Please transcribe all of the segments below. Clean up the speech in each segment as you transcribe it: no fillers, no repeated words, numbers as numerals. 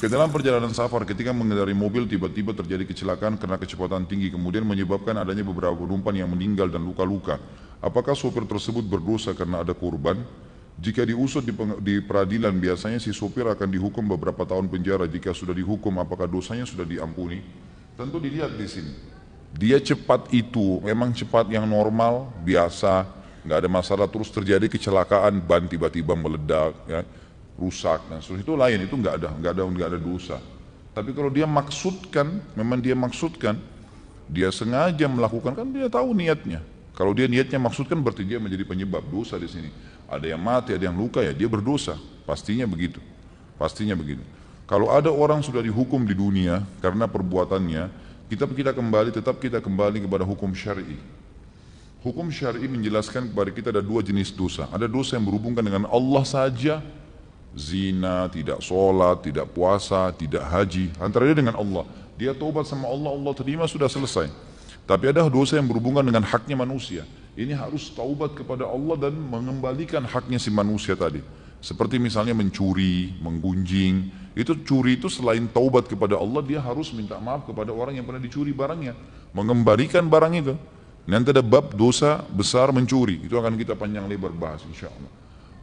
Jika dalam perjalanan safar ketika mengendarai mobil tiba-tiba terjadi kecelakaan karena kecepatan tinggi kemudian menyebabkan adanya beberapa penumpang yang meninggal dan luka-luka, apakah sopir tersebut berdosa karena ada korban? Jika diusut di peradilan biasanya si sopir akan dihukum beberapa tahun penjara. Jika sudah dihukum apakah dosanya sudah diampuni? Tentu dilihat di sini. Dia cepat itu memang cepat yang normal, biasa, nggak ada masalah, terus terjadi kecelakaan, ban tiba-tiba meledak, ya, rusak, dan seterusnya, itu lain, itu nggak ada dosa. Tapi kalau dia maksudkan, memang dia maksudkan, dia sengaja melakukan, kan dia tahu niatnya. Kalau dia niatnya maksudkan berarti dia menjadi penyebab dosa di sini. Ada yang mati, ada yang luka, ya dia berdosa, pastinya begitu, pastinya begitu. Kalau ada orang sudah dihukum di dunia karena perbuatannya, tetap kita kembali kepada hukum syar'i. Hukum syar'i menjelaskan kepada kita ada dua jenis dosa. Ada dosa yang berhubungan dengan Allah saja, zina, tidak sholat, tidak puasa, tidak haji, antara dia dengan Allah. Dia taubat sama Allah, Allah terima, sudah selesai. Tapi ada dosa yang berhubungan dengan haknya manusia. Ini harus taubat kepada Allah dan mengembalikan haknya si manusia tadi. Seperti misalnya mencuri, menggunjing. Itu curi itu selain taubat kepada Allah, dia harus minta maaf kepada orang yang pernah dicuri barangnya, mengembalikan barang itu. Nanti ada bab dosa besar mencuri, itu akan kita panjang lebar bahas insya Allah.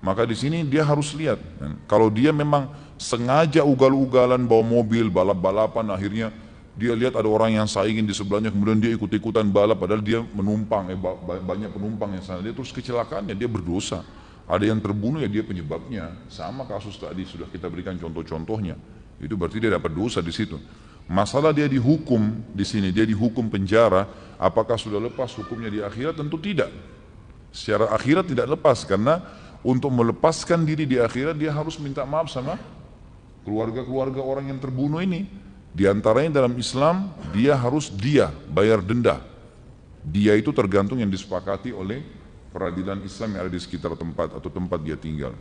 Maka di sini dia harus lihat, kalau dia memang sengaja ugal-ugalan bawa mobil, balap-balapan, akhirnya dia lihat ada orang yang saingin di sebelahnya, kemudian dia ikut-ikutan balap, padahal dia menumpang, banyak penumpang yang sana, dia terus kecelakaannya, dia berdosa. Ada yang terbunuh, ya dia penyebabnya. Sama kasus tadi sudah kita berikan contoh-contohnya. Itu berarti dia dapat dosa di situ. Masalah dia dihukum di sini, dia dihukum penjara, apakah sudah lepas hukumnya di akhirat? Tentu tidak. Secara akhirat tidak lepas, karena untuk melepaskan diri di akhirat dia harus minta maaf sama keluarga-keluarga orang yang terbunuh ini. Di antaranya dalam Islam dia harus bayar denda. Dia itu tergantung yang disepakati oleh peradilan Islam yang ada di sekitar tempat atau tempat dia tinggal.